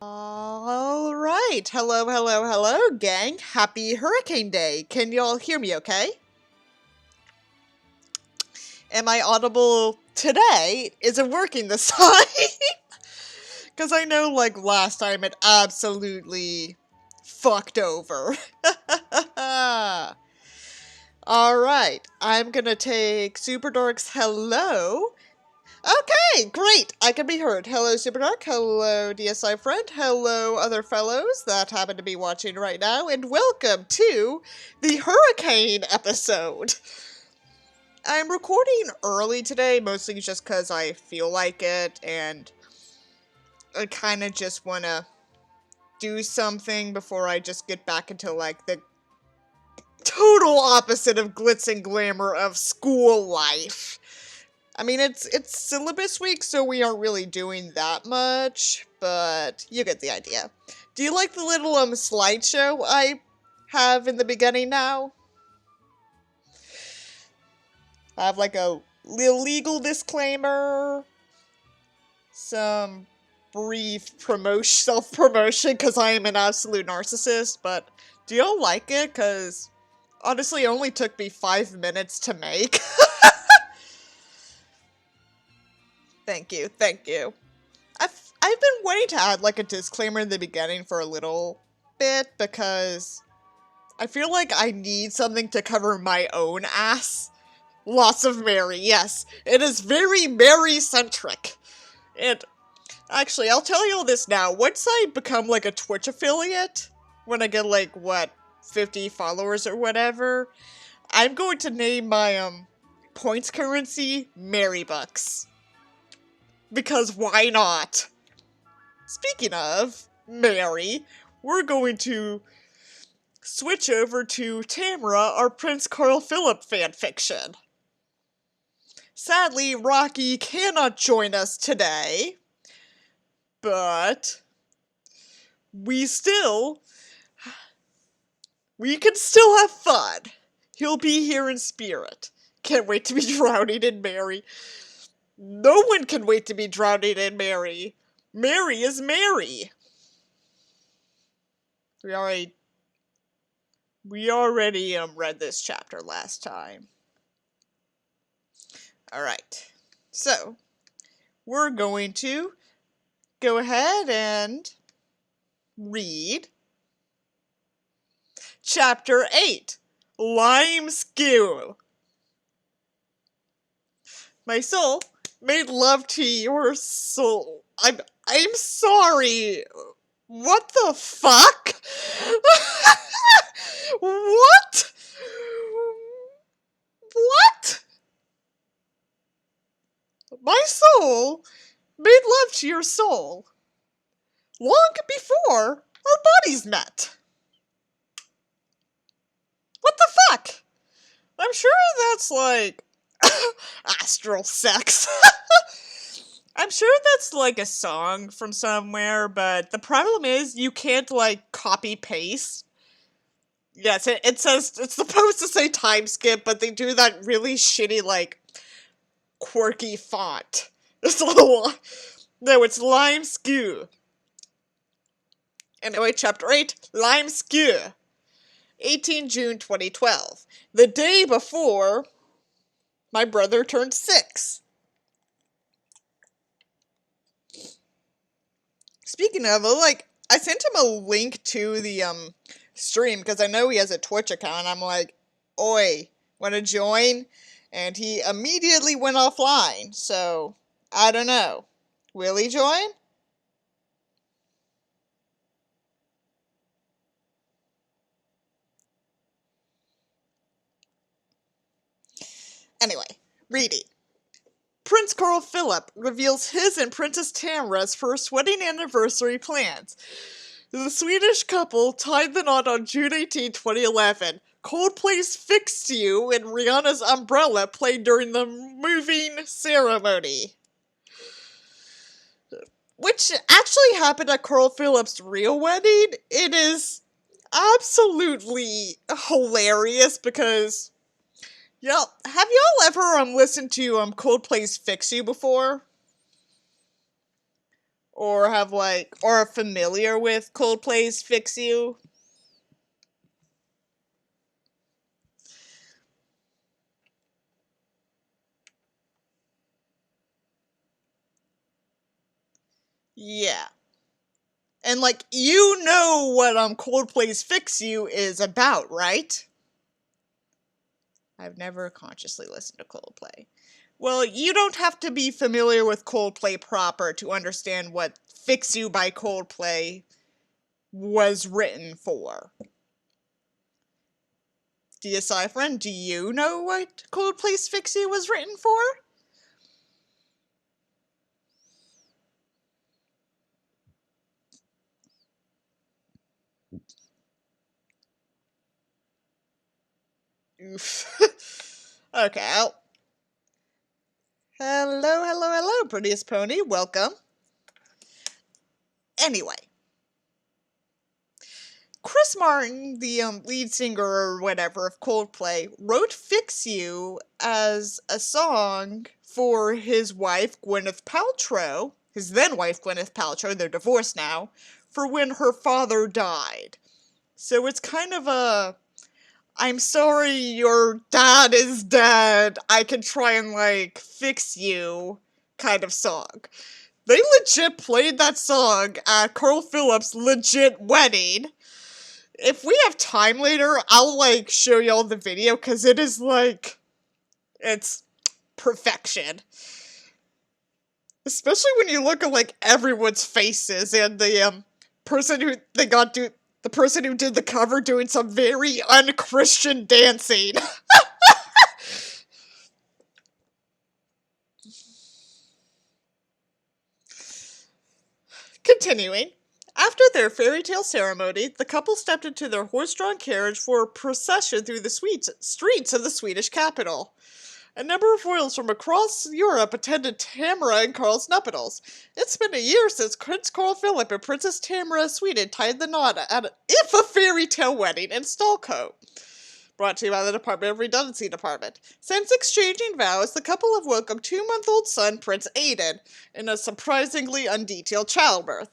All right. Hello, hello, hello, gang. Happy Hurricane Day. Can y'all hear me okay? Am I audible today? Is it working this time? Because I know, like, last time it absolutely fucked over. Alright, I'm gonna take Super Dark's hello. Okay, great! I can be heard. Hello, Super Dark. Hello, DSI friend. Hello, other fellows that happen to be watching right now. And welcome to the Hurricane episode. I'm recording early today, mostly just because I feel like it, and I kind of just want to do something before I just get back into, like, the total opposite of glitz and glamour of school life. I mean, it's syllabus week, so we aren't really doing that much, but you get the idea. Do you like the little slideshow I have in the beginning now? I have like a legal disclaimer, some brief self-promotion, because I am an absolute narcissist, but do y'all like it? Because honestly, it only took me 5 minutes to make. Thank you, thank you. I've been waiting to add like a disclaimer in the beginning for a little bit because I feel like I need something to cover my own ass. Lots of Mary, yes. It is very Mary-centric. And actually, I'll tell you all this now. Once I become like a Twitch affiliate, when I get like, what, 50 followers or whatever, I'm going to name my points currency Mary Bucks. Because why not? Speaking of Mary, we're going to switch over to Tamera, our Prince Carl Philip fanfiction. Sadly, Rocky cannot join us today, but we can still have fun. He'll be here in spirit. Can't wait to be drowning in Mary. No one can wait to be drowning in Mary. Mary is Mary. We already read this chapter last time. Alright. So, we're going to go ahead and read Chapter 8, Lime Skew. My soul made love to your soul. I'm sorry. What the fuck? What? What? My soul made love to your soul long before our bodies met. What the fuck? I'm sure that's like astral sex. I'm sure that's like a song from somewhere, but the problem is you can't like copy paste. Yes, it says, it's supposed to say time skip, but they do that really shitty like quirky font. No, it's Lime Skew. Anyway, Chapter 8, Lime Skew. 18 June 2012. The day before my brother turned 6. Speaking of, like, I sent him a link to the, stream, because I know he has a Twitch account, I'm like, oi, wanna join? And he immediately went offline, so, I don't know. Will he join? Anyway, reading. Prince Carl Philip reveals his and Princess Tamara's first wedding anniversary plans. The Swedish couple tied the knot on June 18, 2011. Coldplay's Fix You and Rihanna's Umbrella played during the moving ceremony. Which actually happened at Carl Philip's real wedding. It is absolutely hilarious because... have y'all ever listened to Coldplay's Fix You before? Or or are familiar with Coldplay's Fix You? Yeah. And you know what Coldplay's Fix You is about, right? I've never consciously listened to Coldplay. Well, you don't have to be familiar with Coldplay proper to understand what Fix You by Coldplay was written for. DSI friend, do you know what Coldplay's Fix You was written for? Oof. Okay. Hello, prettiest pony. Welcome. Anyway. Chris Martin, the lead singer or whatever of Coldplay, wrote Fix You as a song for his wife, Gwyneth Paltrow, his then wife, Gwyneth Paltrow, they're divorced now, for when her father died. So it's kind of a, I'm sorry your dad is dead, I can try and, fix you kind of song. They legit played that song at Carl Philip's legit wedding. If we have time later, I'll, show y'all the video, because it is, it's perfection. Especially when you look at, everyone's faces, and the, person who the person who did the cover doing some very unchristian dancing. Continuing. After their fairy tale ceremony, the couple stepped into their horse-drawn carriage for a procession through the streets of the Swedish capital. A number of royals from across Europe attended Tamera and Carl's nuptials. It's been a year since Prince Carl Philip and Princess Tamera of Sweden tied the knot at If a Fairy Tale Wedding in Stockholm. Brought to you by the Department of Redundancy Department. Since exchanging vows, the couple have welcomed 2-month-old son Prince Aiden in a surprisingly undetailed childbirth.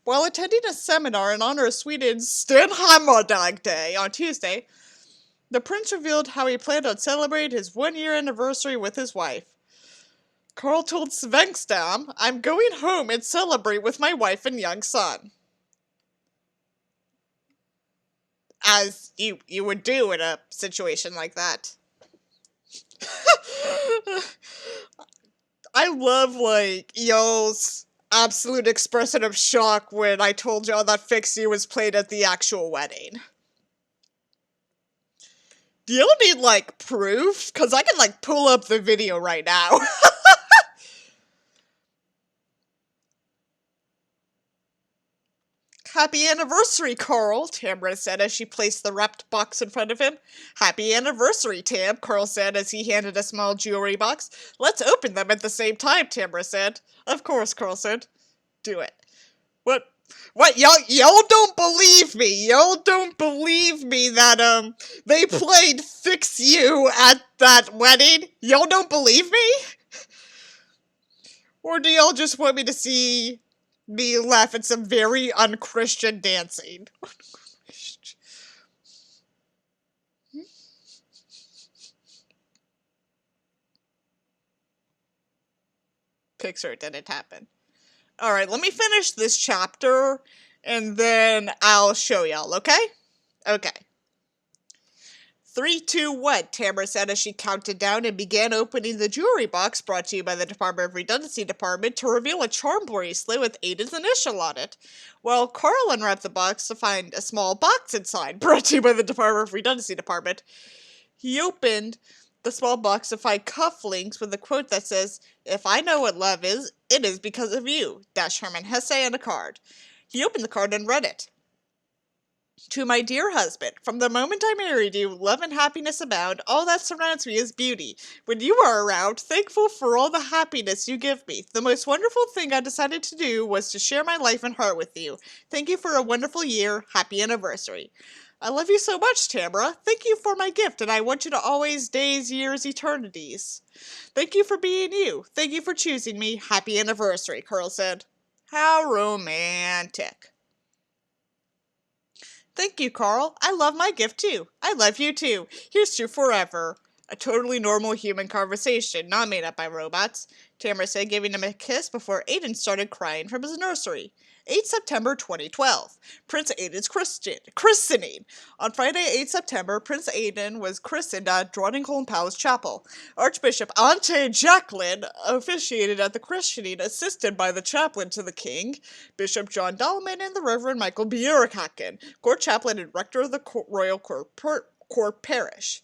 While attending a seminar in honor of Sweden's Stenhammardag Day on Tuesday, the prince revealed how he planned on celebrating his 1-year anniversary with his wife. Carl told Svenkstam, "I'm going home and celebrate with my wife and young son." As you would do in a situation like that. I love, y'all's absolute expression of shock when I told y'all that Fix You was played at the actual wedding. Do y'all need, proof? Because I can, pull up the video right now. "Happy anniversary, Carl," Tamara said as she placed the wrapped box in front of him. "Happy anniversary, Tam," Carl said as he handed a small jewelry box. "Let's open them at the same time," Tamara said. "Of course," Carl said. "Do it." What? Y'all don't believe me. Y'all don't believe me that, they played Fix You at that wedding? Y'all don't believe me? Or do y'all just want me to see me laugh at some very unchristian dancing? Pixar didn't happen. Alright, let me finish this chapter, and then I'll show y'all, okay? Okay. 3, 2, 1, Tamara said as she counted down and began opening the jewelry box brought to you by the Department of Redundancy Department to reveal a charm bracelet with Aiden's initial on it. While Carl unwrapped the box to find a small box inside, brought to you by the Department of Redundancy Department. He opened the small box to find cufflinks with a quote that says, "If I know what love is, it is because of you," Dash Herman Hesse, and a card. He opened the card and read it. "To my dear husband, from the moment I married you, love and happiness abound. All that surrounds me is beauty. When you are around, thankful for all the happiness you give me. The most wonderful thing I decided to do was to share my life and heart with you. Thank you for a wonderful year. Happy anniversary. I love you so much, Tamara. Thank you for my gift, and I want you to always days, years, eternities. Thank you for being you. Thank you for choosing me. Happy anniversary," Carl said. How romantic. Thank you, Carl. I love my gift too. I love you too. Here's to forever. A totally normal human conversation, not made up by robots. Tamara said, giving him a kiss before Aiden started crying from his nursery. 8 September 2012. Prince Aiden's christening. On Friday, 8 September, Prince Aiden was christened at Drottningholm Palace Chapel. Archbishop Ante Jacqueline officiated at the christening, assisted by the chaplain to the king, Bishop John Dahlman, and the Reverend Michael Bjerrehagen, court chaplain and rector of the Royal Court Parish.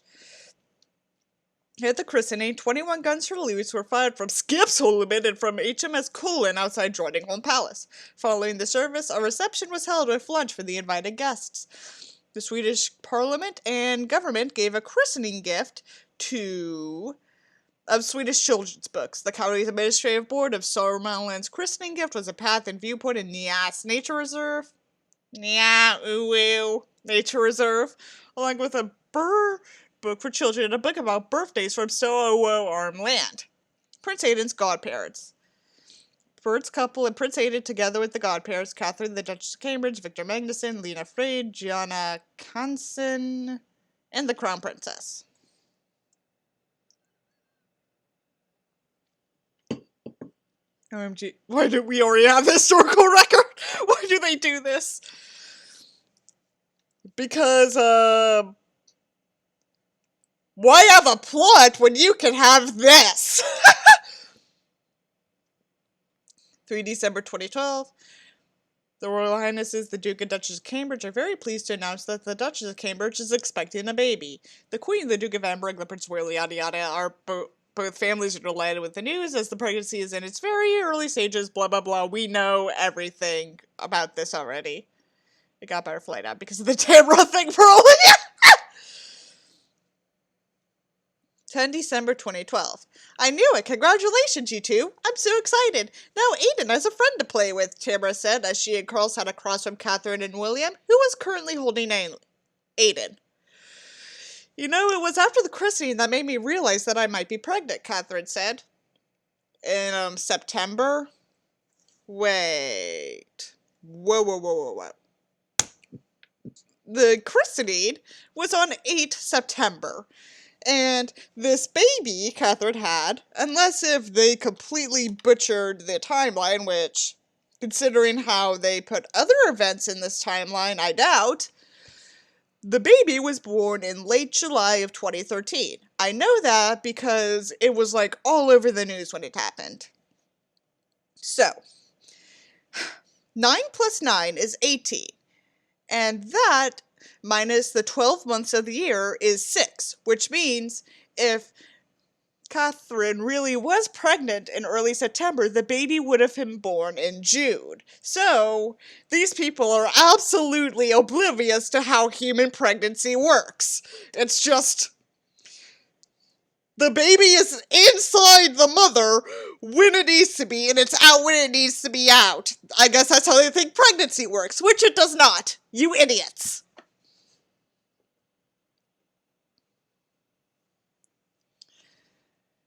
At the christening, 21 guns for salutes were fired from Skipsholmen and from HMS Cullen outside Drottningholm Palace. Following the service, a reception was held with lunch for the invited guests. The Swedish Parliament and government gave a christening gift of Swedish children's books. The county's administrative board of Sörmland's christening gift was a path and viewpoint in Njas Nature Reserve. Nature Reserve, along with a book for children and a book about birthdays from Arm Land. Prince Aiden's godparents. Bird's couple and Prince Aiden, together with the godparents, Catherine, the Duchess of Cambridge, Victor Magnuson, Lena Freyd, Gianna Kansen, and the Crown Princess. OMG, why do we already have the historical record? Why do they do this? Because, why have a plot when you can have this? 3 December 2012. The Royal Highnesses, the Duke and Duchess of Cambridge, are very pleased to announce that the Duchess of Cambridge is expecting a baby. The Queen, the Duke of Edinburgh, the Prince of Wales, yada yada, are both families are delighted with the news as the pregnancy is in its very early stages, blah blah blah. We know everything about this already. It got butterflied out because of the Tamara thing for all 10 December 2012. I knew it! Congratulations, you two! I'm so excited! Now Aiden has a friend to play with, Tamara said as she and Carl sat across from Catherine and William, who was currently holding Aiden. You know, it was after the christening that made me realize that I might be pregnant, Catherine said. In, September? Wait. Whoa. The christening was on 8 September. And this baby Catherine had, unless if they completely butchered the timeline, which, considering how they put other events in this timeline, I doubt, the baby was born in late July of 2013. I know that because it was like all over the news when it happened. So, 9 plus 9 is 18. And that, minus the 12 months of the year, is 6, which means if Catherine really was pregnant in early September, the baby would have been born in June. So, these people are absolutely oblivious to how human pregnancy works. It's just, the baby is inside the mother when it needs to be, and it's out when it needs to be out. I guess that's how they think pregnancy works, which it does not. You idiots.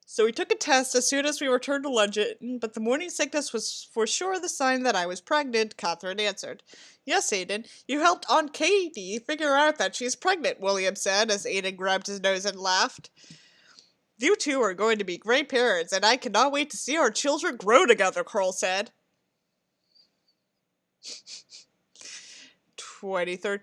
So we took a test as soon as we returned to London, but the morning sickness was for sure the sign that I was pregnant, Catherine answered. Yes, Aiden, you helped Aunt Katie figure out that she's pregnant, William said as Aiden grabbed his nose and laughed. You two are going to be great parents, and I cannot wait to see our children grow together, Carl said. 23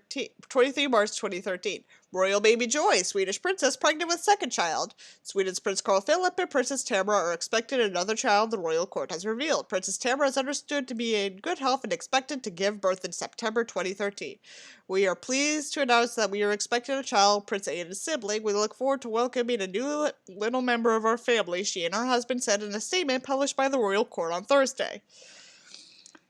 March 2013. Royal baby joy. Swedish princess pregnant with second child. Sweden's Prince Carl Philip and Princess Tamara are expecting another child, the royal court has revealed. Princess Tamara is understood to be in good health and expected to give birth in September 2013. We are pleased to announce that we are expecting a child, Prince Aiden's sibling. We look forward to welcoming a new little member of our family, she and her husband said in a statement published by the royal court on Thursday.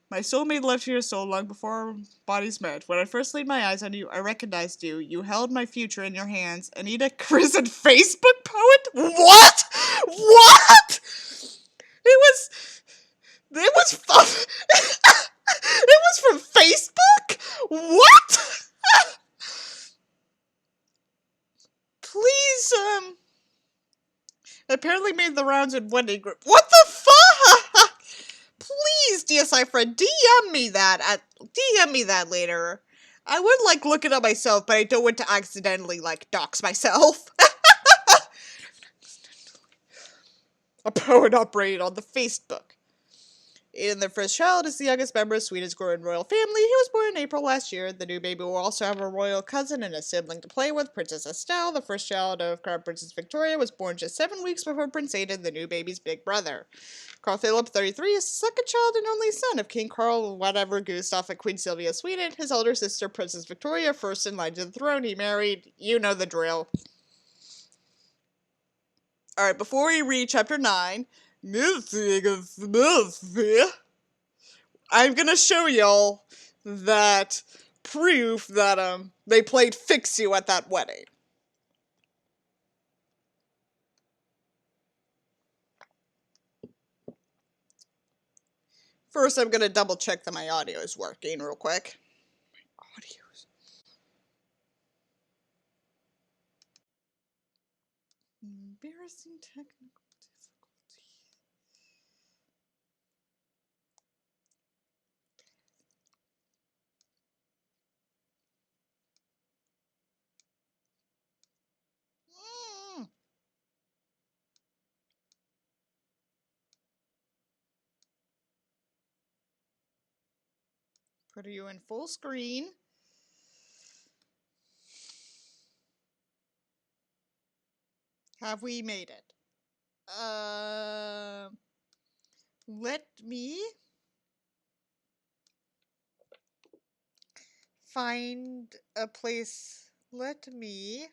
My soulmate left here so long before our bodies met. When I first laid my eyes on you, I recognized you. You held my future in your hands. Anita Kristen Facebook poet? What? What? It was from Facebook? What? Please, apparently made the rounds in Wendy group. What the fuck? Please DSI friend, DM me that later. I would like look it up myself, but I don't want to accidentally like dox myself. A poet upgrade on the Facebook. Aiden, their first child, is the youngest member of Sweden's growing royal family. He was born in April last year. The new baby will also have a royal cousin and a sibling to play with, Princess Estelle. The first child of Crown Princess Victoria was born just 7 weeks before Prince Aiden, the new baby's big brother. Carl Philip, 33, is the second child and only son of King Carl whatever Gustaf and Queen Sylvia of Sweden. His older sister, Princess Victoria, first in line to the throne. He married. You know the drill. Alright, before we read chapter 9, I'm gonna show y'all that proof that they played Fix You at that wedding. First, I'm gonna double check that my audio is working real quick. My audio's embarrassing technical difficulty. Put you in full screen. Have we made it? Let me find a place. Let me.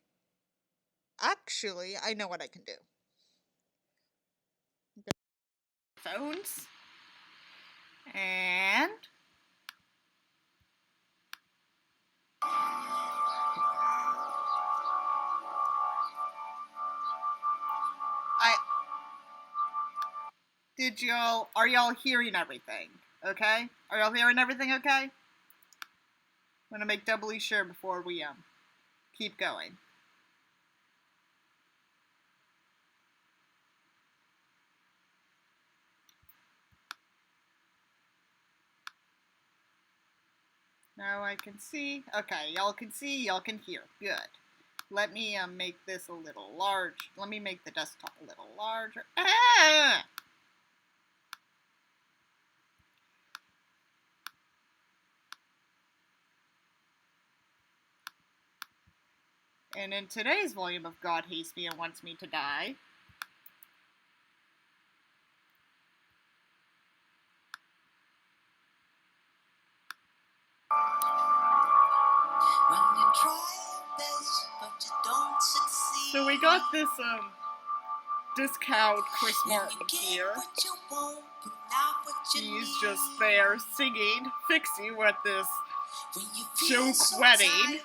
Actually, I know what I can do. Phones. And are y'all hearing everything? Okay? Are y'all hearing everything okay? I'm gonna make doubly sure before we keep going. Now I can see. Okay, y'all can see, y'all can hear. Good. Let me make this a little large. Let me make the desktop a little larger. Ah! And in today's volume of God Hates Me and Wants Me to Die, so we got this discount Chris Martin here. He's just there singing Fixie with this joke wedding.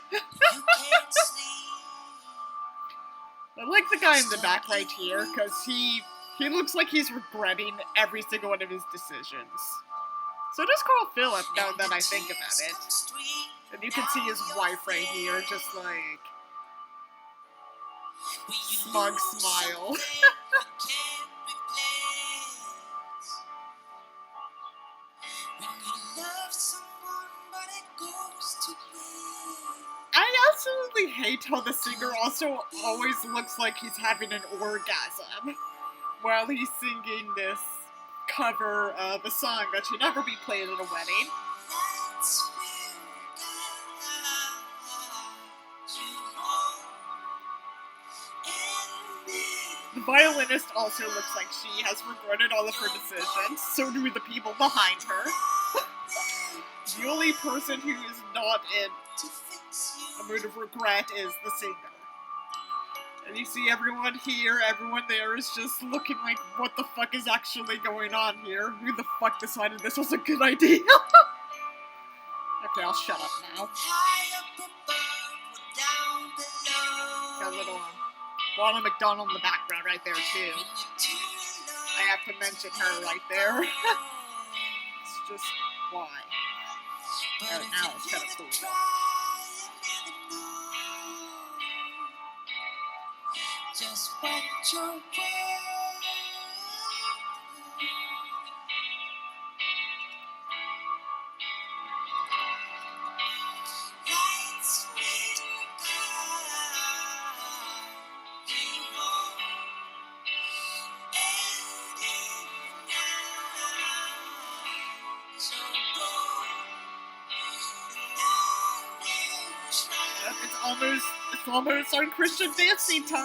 I like the guy in the back right here, because he looks like he's regretting every single one of his decisions. So does Carl Philip, now that I think about it. And you can see his wife right here, just like, smug smile. I absolutely hate how the singer also always looks like he's having an orgasm while he's singing this cover of a song that should never be played at a wedding. The violinist also looks like she has regretted all of her decisions, so do the people behind her. The only person who is not in a mood of regret is the singer. And you see everyone here, everyone there is just looking like, what the fuck is actually going on here? Who the fuck decided this was a good idea? Okay, I'll shut up now. Got a little Ronald McDonald in the background right there too. I have to mention her right there. It's just why. Now it's kind of cool. Just what your It's almost on Christian dancing time.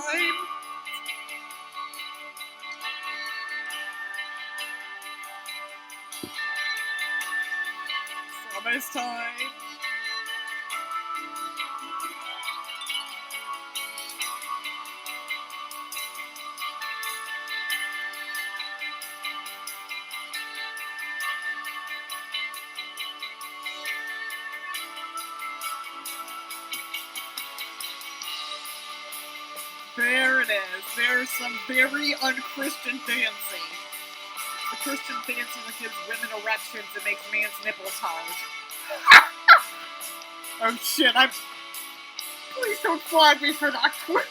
It's almost time. There it is. There's some very unchristian dancing. The Christian dancing that gives women erections and makes man's nipples hard. Oh shit, Please don't flag me for that quiz.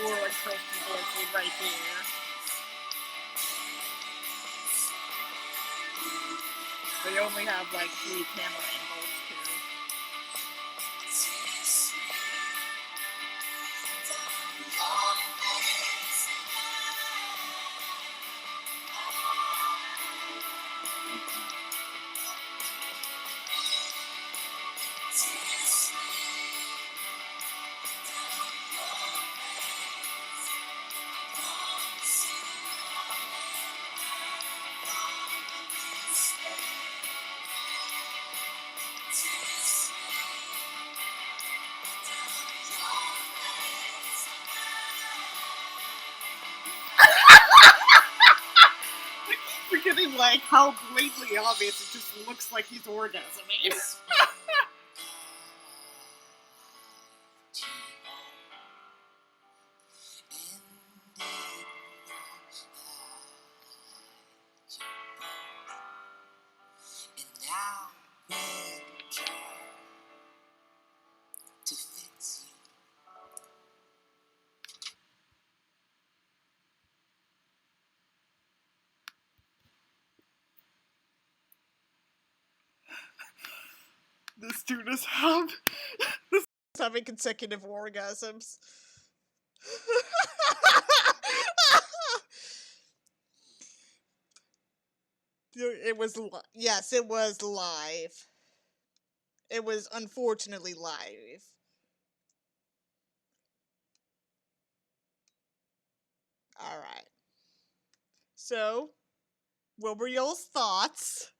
More like Christian dancing right here. They only have like 3 camera angles too. Forgetting like how blatantly obvious it just looks like he's orgasming. This dude is having consecutive orgasms. It was yes, it was live. It was unfortunately live. Alright. So, what were y'all's thoughts?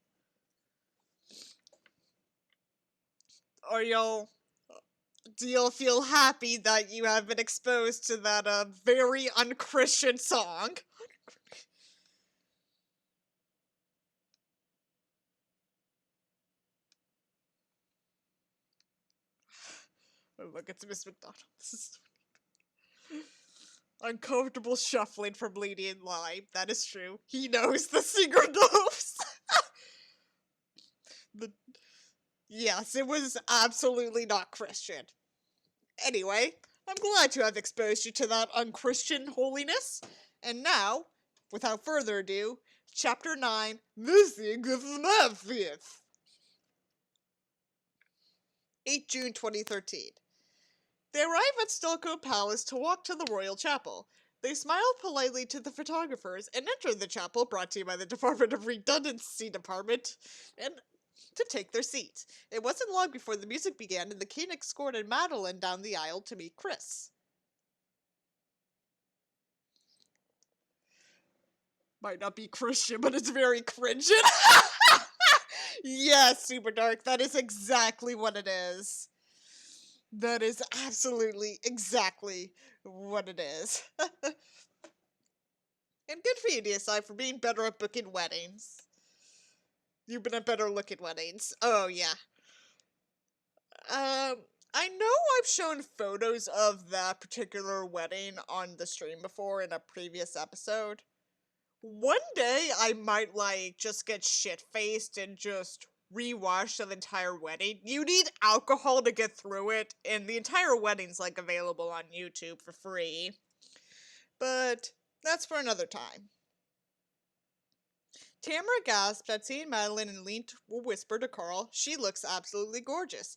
Do y'all feel happy that you have been exposed to that very unchristian song? Oh, look, it's Miss McDonald. Uncomfortable shuffling from Lady in Lime. That is true. He knows. The singer knows. Yes, it was absolutely not Christian. Anyway, I'm glad to have exposed you to that unchristian holiness. And now, without further ado, Chapter 9, Missing of Memphis. 8 June 2013. They arrive at Stilco Palace to walk to the Royal Chapel. They smile politely to the photographers and enter the chapel, brought to you by the Department of Redundancy Department, and to take their seats. It wasn't long before the music began and the king escorted Madeline down the aisle to meet Chris. Might not be Christian, but it's very cringing. Yes, Super Dark, that is exactly what it is. That is absolutely exactly what it is. And good for you, DSI, for being better at booking weddings. You've been a better look at weddings. Oh, yeah. I know I've shown photos of that particular wedding on the stream before in a previous episode. One day I might, just get shit-faced and just rewatch the entire wedding. You need alcohol to get through it, and the entire wedding's, available on YouTube for free. But that's for another time. Tamara gasped at seeing Madeline and leaned to whisper to Carl, "She looks absolutely gorgeous."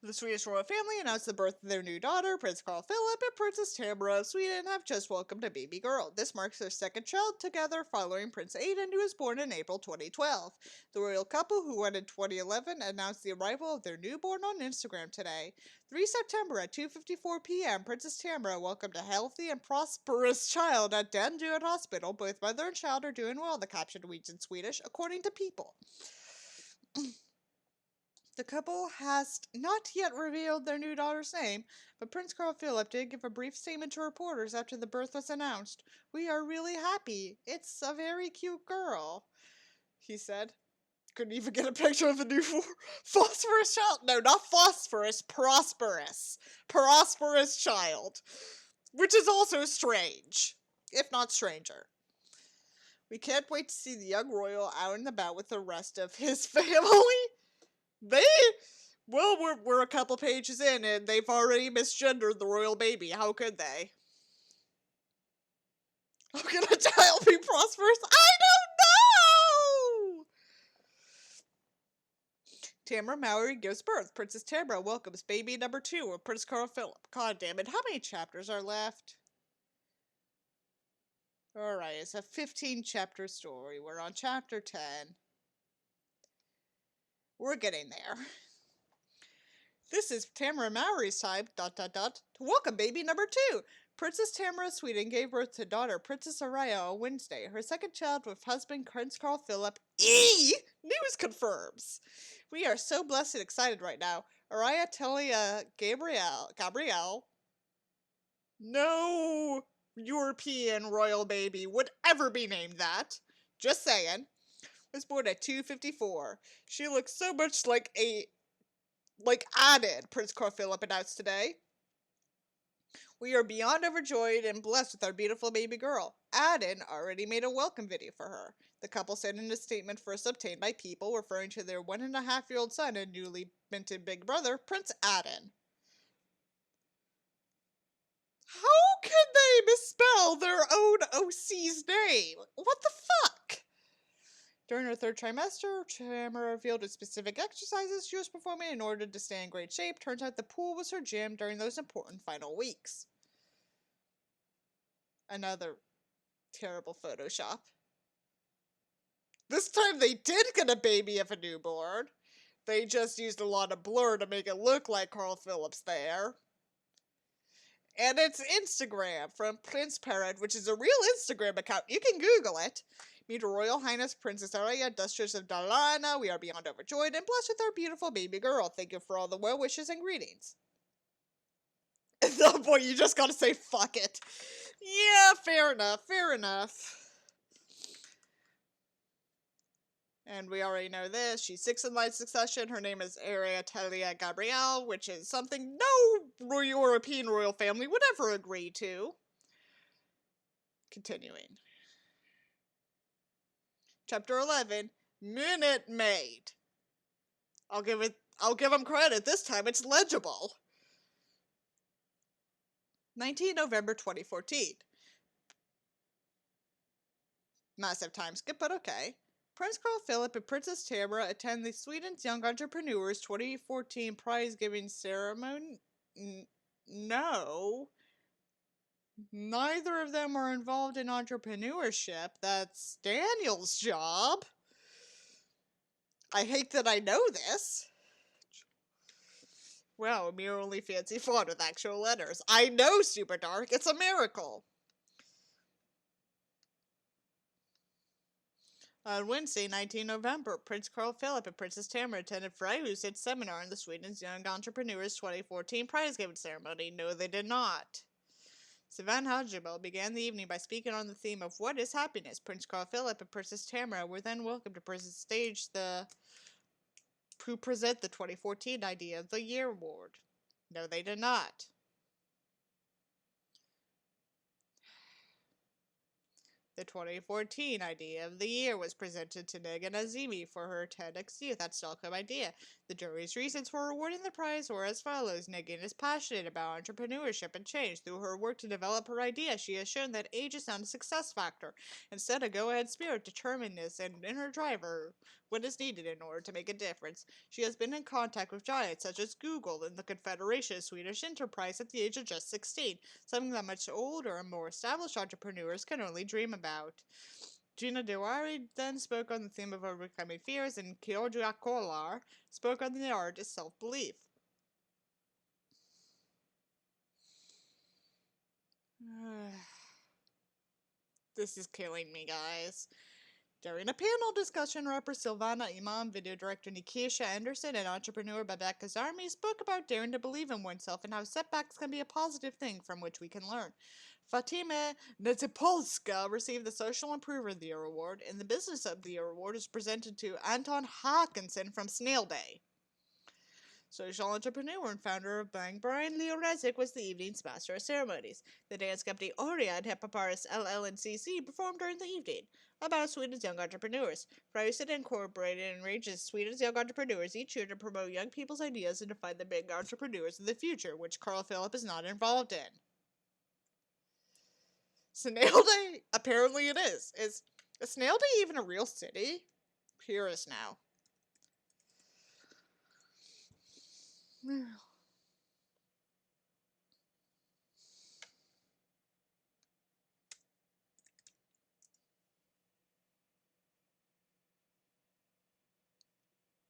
The Swedish royal family announced the birth of their new daughter. Prince Carl Philip and Princess Tamera of Sweden have just welcomed a baby girl. This marks their second child together following Prince Aiden, who was born in April 2012. The royal couple, who wed in 2011, announced the arrival of their newborn on Instagram today. 3 September at 2:54 p.m., Princess Tamera welcomed a healthy and prosperous child at Danderyd Hospital. Both mother and child are doing well, the caption reads in Swedish, according to People. The couple has not yet revealed their new daughter's name, but Prince Carl Philip did give a brief statement to reporters after the birth was announced. "We are really happy. It's a very cute girl," he said. Couldn't even get a picture of the new phosphorus child. No, not phosphorus, prosperous. Prosperous child. Which is also strange, if not stranger. We can't wait to see the young royal out and about with the rest of his family. We're a couple pages in and they've already misgendered the royal baby. How could they? How can a child be prosperous? I don't know! Tamera Mallory gives birth. Princess Tamera welcomes baby number 2 of Prince Carl Philip. God damn it, how many chapters are left? Alright, it's a 15-chapter story. We're on chapter 10. We're getting there. This is Tamera Mallory's time, to welcome baby number 2. Princess Tamera of Sweden gave birth to daughter Princess Araya on Wednesday. Her second child with husband Prince Carl Philip. News confirms. We are so blessed and excited right now. Araya Telia Gabrielle. No European royal baby would ever be named that. Just saying. Was born at 2:54. She looks so much like added, Prince Carl Philip announced today. We are beyond overjoyed and blessed with our beautiful baby girl. Aden already made a welcome video for her. The couple said in a statement first obtained by People, referring to their 1.5-year-old son and newly minted big brother, Prince Aden. How can they misspell their own OC's name? What the fuck? During her third trimester, Tamera revealed what specific exercises she was performing in order to stay in great shape. Turns out the pool was her gym during those important final weeks. Another terrible Photoshop. This time they did get a baby of a newborn. They just used a lot of blur to make it look like Carl Philip's there. And it's Instagram from Prince Parrot, which is a real Instagram account. You can Google it. Meet Her Royal Highness Princess Araya, Duchess of Dalana. We are beyond overjoyed and blessed with our beautiful baby girl. Thank you for all the well wishes and greetings. Oh boy, you just gotta say fuck it. Yeah, fair enough, fair enough. And we already know this. She's 6th in line succession. Her name is Araya Telia Gabrielle, which is something no European royal family would ever agree to. Continuing. Chapter 11, Minute Maid. I'll give them credit. This time it's legible. 19 November 2014. Massive time skip, but okay. Prince Carl Philip and Princess Tamera attend the Sweden's Young Entrepreneurs 2014 prize-giving ceremony. No. Neither of them are involved in entrepreneurship. That's Daniel's job. I hate that I know this. Well, mere only fancy font with actual letters. I know, Super Dark. It's a miracle. On Wednesday, 19 November, Prince Carl Philip and Princess Tamera attended Freihuset's seminar in the Sweden's Young Entrepreneurs 2014 prize-giving ceremony. No, they did not. Sivan Hajibel began the evening by speaking on the theme of what is happiness. Prince Carl Philip and Princess Tamera were then welcomed to present stage who present the 2014 Idea of the Year award. No, they did not. The 2014 Idea of the Year was presented to Negan Azimi for her TEDx Youth at Stockholm Idea. The jury's reasons for awarding the prize were as follows. Negan is passionate about entrepreneurship and change. Through her work to develop her idea, she has shown that age is not a success factor. Instead, a go-ahead spirit, determinedness, and inner driver what is needed in order to make a difference. She has been in contact with giants such as Google and the Confederation of Swedish Enterprise at the age of just 16, something that much older and more established entrepreneurs can only dream about. Gina Dewari then spoke on the theme of overcoming fears, and Kyoja Kolar spoke on the art of self-belief. This is killing me, guys. During a panel discussion, rapper Silvana Imam, video director Nikisha Anderson, and entrepreneur Babak Kazarmi spoke about daring to believe in oneself and how setbacks can be a positive thing from which we can learn. Fatima Netipolska received the Social Improver of the Year award, and the Business of the Year award is presented to Anton Hawkinson from Snail Day. Social entrepreneur and founder of Bang Brian, Leo Rezik was the evening's master of ceremonies. The dance company Oria and hip hop artist LL and CC performed during the evening, about Sweden's young entrepreneurs. Priced Incorporated encourages Sweden's young entrepreneurs each year to promote young people's ideas and to find the big entrepreneurs of the future, which Carl Philip is not involved in. Snail Day? Apparently it is. Is Snail Day even a real city? Curious now.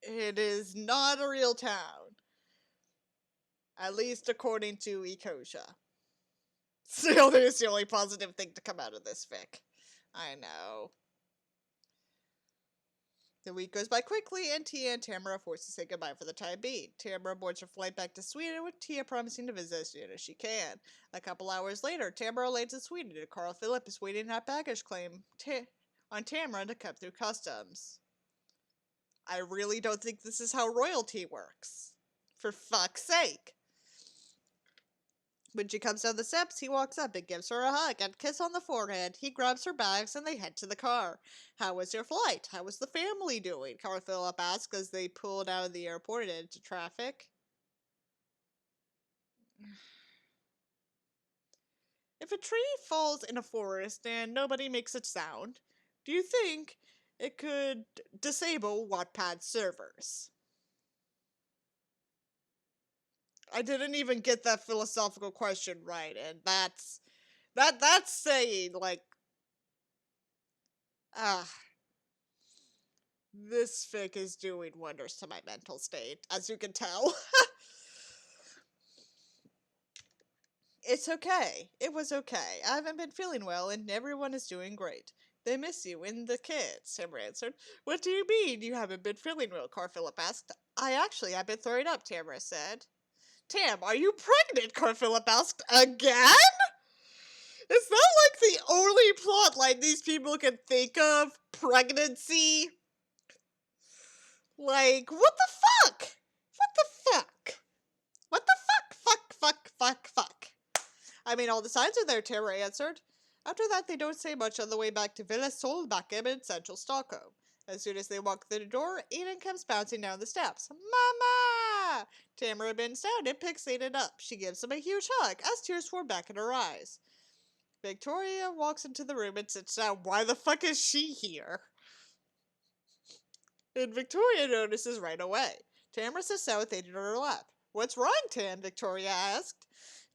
It is not a real town. At least according to Ecosia. Still, there's the only positive thing to come out of this fic. I know. The week goes by quickly, and Tia and Tamera are forced to say goodbye for the time being. Tamera boards her flight back to Sweden, with Tia promising to visit as soon as she can. A couple hours later, Tamera lands in Sweden, and Carl Philip is waiting at baggage claim on Tamera to cut through customs. I really don't think this is how royalty works. For fuck's sake. When she comes down the steps, he walks up and gives her a hug and kiss on the forehead. He grabs her bags and they head to the car. How was your flight? How was the family doing? Carl Philip asked as they pulled out of the airport and into traffic. If a tree falls in a forest and nobody makes a sound, do you think it could disable Wattpad servers? I didn't even get that philosophical question right, and that's saying, like, this fic is doing wonders to my mental state, as you can tell. It's okay. It was okay. I haven't been feeling well, and everyone is doing great. They miss you and the kids, Tamara answered. What do you mean you haven't been feeling well? Carl Philip asked. I actually have been throwing up, Tamara said. Tam, are you pregnant? Carl Philip asked. Again? Is that like the only plot line these people can think of? Pregnancy? Like, what the fuck? What the fuck? What the fuck? Fuck. I mean, all the signs are there, Tara answered. After that, they don't say much on the way back to Villa Solbacken in central Stockholm. As soon as they walk through the door, Eden comes bouncing down the steps. Mama! Tamara bends down and picks Eden up. She gives him a huge hug as tears form back in her eyes. Victoria walks into the room and sits down. Why the fuck is she here? And Victoria notices right away. Tamara sits down with Eden on her lap. What's wrong, Tam? Victoria asked.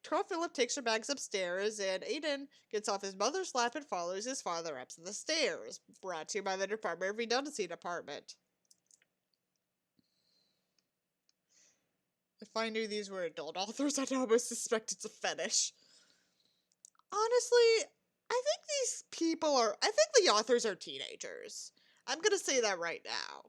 Carl Philip takes her bags upstairs, and Aiden gets off his mother's lap and follows his father up the stairs. Brought to you by the Department of Redundancy Department. If I knew these were adult authors, I'd almost suspect it's a fetish. Honestly, I think the authors are teenagers. I'm gonna say that right now.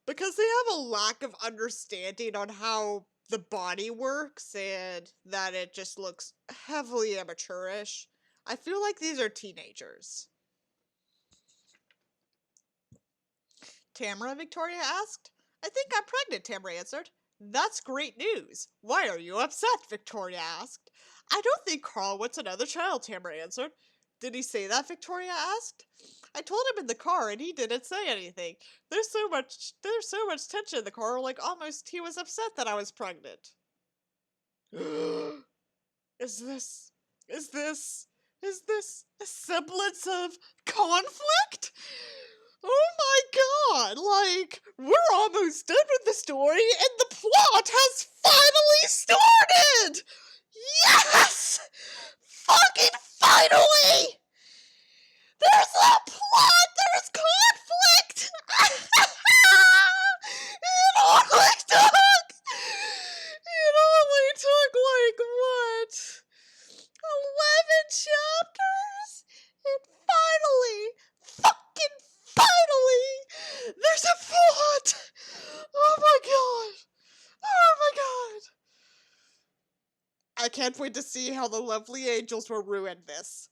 Because they have a lack of understanding on how the body works and that it just looks heavily amateurish. I feel like these are teenagers. Tamara, Victoria asked. I think I'm pregnant, Tamara answered. That's great news. Why are you upset? Victoria asked. I don't think Carl wants another child, Tamara answered. Did he say that? Victoria asked. I told him in the car and he didn't say anything. There's so much tension in the car, like almost he was upset that I was pregnant. Is this a semblance of conflict? Oh my god, like, we're almost done with the story and the plot has finally started! Yes! Fucking finally! There's a plot! There's conflict! It only took like, what? 11 chapters? And finally, there's a plot! Oh my god! Oh my god! I can't wait to see how the lovely angels will ruin this.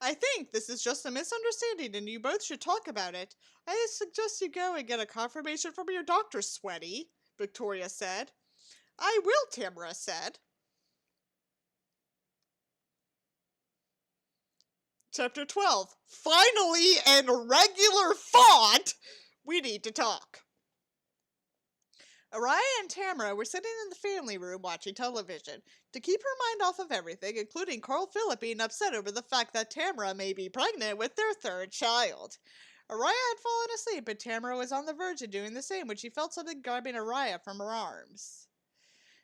I think this is just a misunderstanding and you both should talk about it. I suggest you go and get a confirmation from your doctor, Sweaty, Victoria said. I will, Tamara said. Chapter 12. Finally, in regular font, we need to talk. Araya and Tamara were sitting in the family room watching television. To keep her mind off of everything, including Carl Philip being upset over the fact that Tamara may be pregnant with their third child. Araya had fallen asleep, and Tamara was on the verge of doing the same when she felt something grabbing Araya from her arms.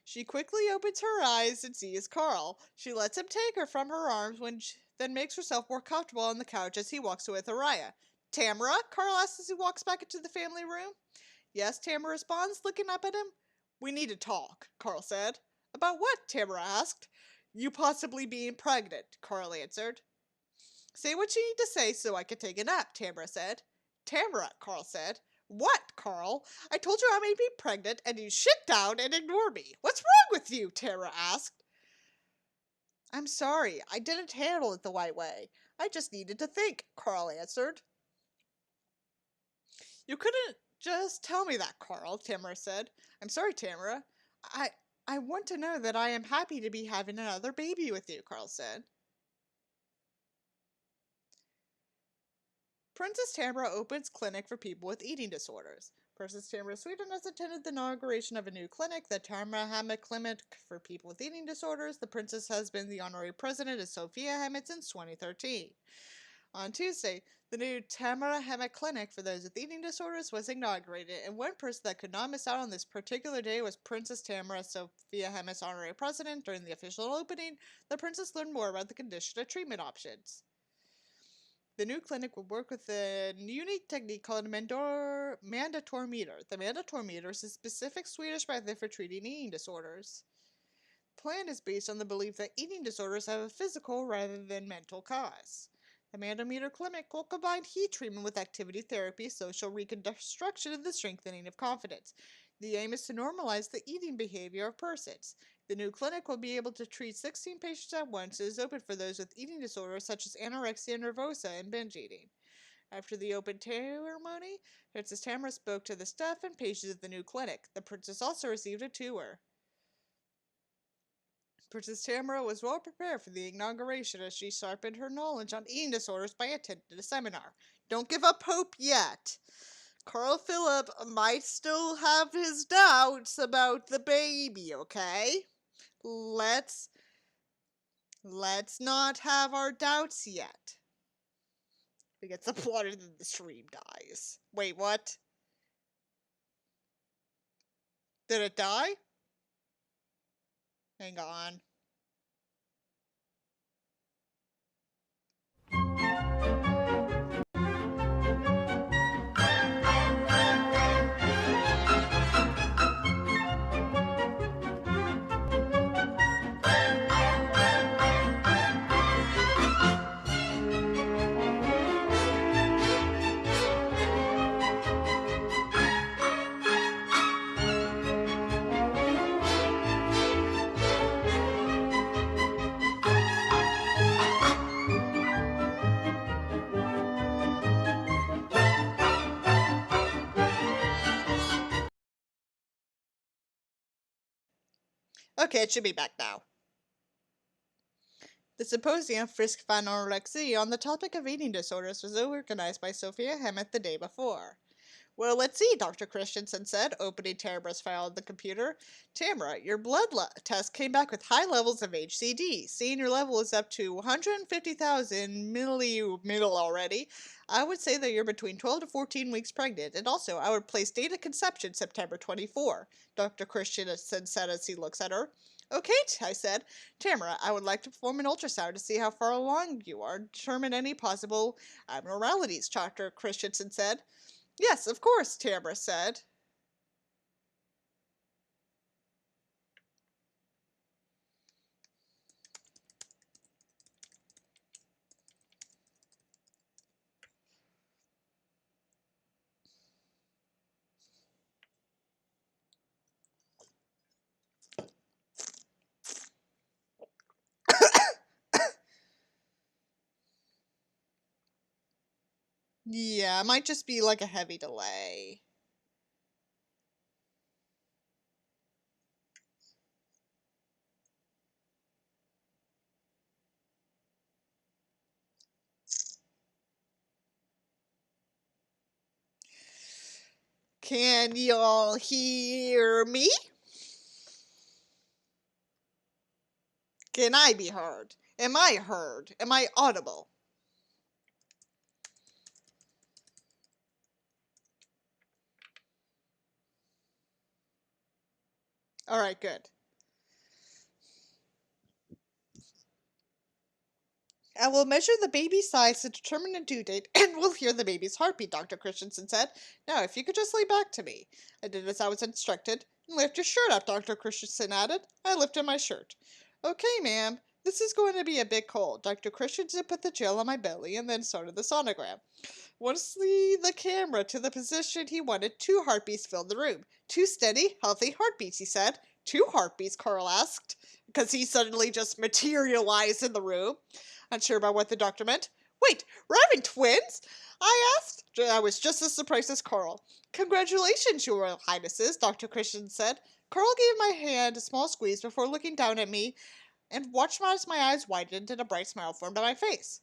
She quickly opens her eyes and sees Carl. She lets him take her from her arms, then makes herself more comfortable on the couch as he walks with Araya. Tamara? Carl asks as he walks back into the family room. Yes, Tamara responds, looking up at him. We need to talk, Carl said. About what? Tamara asked. You possibly being pregnant, Carl answered. Say what you need to say so I can take a nap, Tamara said. Tamara, Carl said. What, Carl? I told you I may be pregnant and you sit down and ignore me. What's wrong with you? Tamara asked. I'm sorry, I didn't handle it the right way. I just needed to think, Carl answered. You couldn't just tell me that, Carl, Tamara said. I'm sorry, Tamara. I want to know that I am happy to be having another baby with you, Carl said. Princess Tamara opens clinic for people with eating disorders. Princess Tamara Sweden has attended the inauguration of a new clinic, the Tamara Hammett Clinic for people with eating disorders. The princess has been the honorary president of Sophia Hammett since 2013. On Tuesday, the new Tamara Hammett Clinic for those with eating disorders was inaugurated, and one person that could not miss out on this particular day was Princess Tamara, Sophia Hammett's honorary president. During the official opening, the princess learned more about the condition and treatment options. The new clinic will work with a unique technique called a mandator meter. The mandator meter is a specific Swedish method for treating eating disorders. The plan is based on the belief that eating disorders have a physical rather than mental cause. The Mandometer Clinic will combine heat treatment with activity therapy, social reconstruction, and the strengthening of confidence. The aim is to normalize the eating behavior of persons. The new clinic will be able to treat 16 patients at once and is open for those with eating disorders such as anorexia nervosa and binge eating. After the open ceremony, Princess Tamara spoke to the staff and patients of the new clinic. The princess also received a tour. Princess Tamara was well prepared for the inauguration as she sharpened her knowledge on eating disorders by attending a seminar. Don't give up hope yet. Carl Philip might still have his doubts about the baby, okay? Let's not have our doubts yet. He gets applauded and the stream dies. Wait, what? Did it die? Hang on. Okay, it should be back now. The symposium Frisk van Anorexia on the topic of eating disorders was organized by Sophia Hammett the day before. Well, let's see, Dr. Christensen said, opening Tamara's file on the computer. Tamara, your blood test came back with high levels of HCD. Seeing your level is up to 150,000 milli already, I would say that you're between 12 to 14 weeks pregnant, and also I would place date of conception September 24, Dr. Christensen said as he looks at her. Okay, I said. Tamara, I would like to perform an ultrasound to see how far along you are, determine any possible abnormalities, Dr. Christensen said. Yes, of course, Tamara said. Yeah, it might just be like a heavy delay. Can y'all hear me? Can I be heard? Am I heard? Am I audible? Alright, good. I will measure the baby's size to determine a due date, and we'll hear the baby's heartbeat, Dr. Christensen said. Now, if you could just lay back to me. I did as I was instructed. Lift your shirt up, Dr. Christensen added. I lifted my shirt. Okay, ma'am. This is going to be a bit cold. Dr. Christensen put the gel on my belly and then started the sonogram. Once the camera to the position he wanted, 2 heartbeats filled the room. 2 steady, healthy heartbeats, he said. 2 heartbeats, Carl asked, because he suddenly just materialized in the room. Unsure about what the doctor meant. Wait, we're having twins? I asked. I was just as surprised as Carl. Congratulations, Your Royal Highnesses, Dr. Christian said. Carl gave my hand a small squeeze before looking down at me and watched as my eyes widened and a bright smile formed on my face.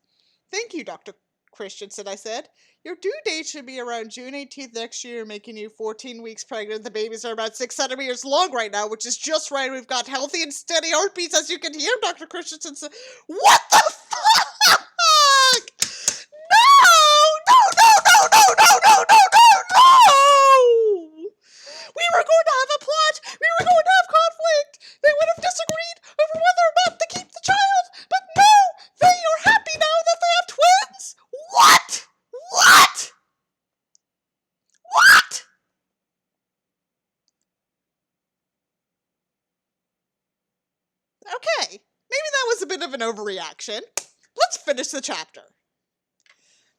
Thank you, Dr. Christensen, I said. Your due date should be around June 18th next year, making you 14 weeks pregnant. The babies are about 6 centimeters long right now, which is just right. We've got healthy and steady heartbeats, as you can hear, Dr. Christensen said. What the fuck? No! No, no, no, no, no, no, no, no, no! We were going to have a plot. We were going to have conflict. They would have disagreed over whether or not to keep the child. But no, they are happy now that they have twins. What? What? What? Okay, maybe that was a bit of an overreaction. Let's finish the chapter.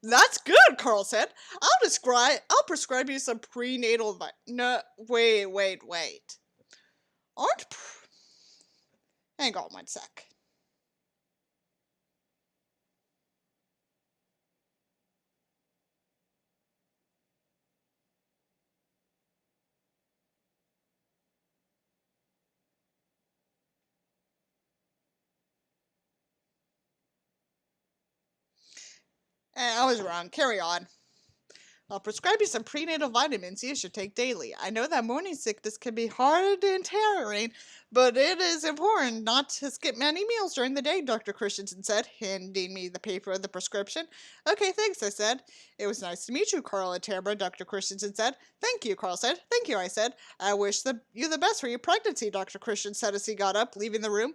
That's good, Carl said. I'll prescribe you some prenatal no, wait. Hang on one sec. I was wrong. Carry on. I'll prescribe you some prenatal vitamins you should take daily. I know that morning sickness can be hard and tiring, but it is important not to skip many meals during the day, Dr. Christensen said, handing me the paper of the prescription. Okay, thanks, I said. It was nice to meet you, Carl and Tamara, Dr. Christensen said. Thank you, Carl said. Thank you, I said. I wish you the best for your pregnancy, Dr. Christensen said as he got up, leaving the room.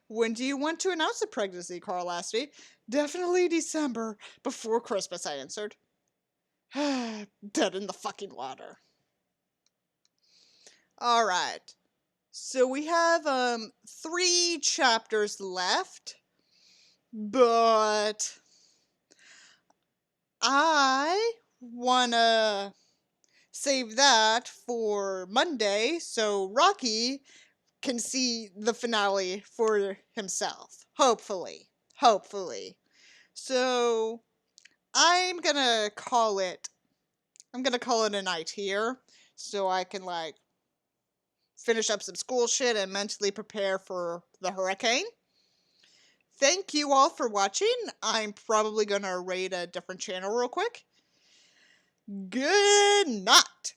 When do you want to announce the pregnancy, Carl asked me. Definitely December, before Christmas, I answered. Dead in the fucking water. Alright. So we have 3 chapters left. But I wanna save that for Monday so Rocky can see the finale for himself. Hopefully. So I'm gonna call it a night here so I can finish up some school shit and mentally prepare for the hurricane. Thank you all for watching. I'm probably gonna raid a different channel real quick. Good night.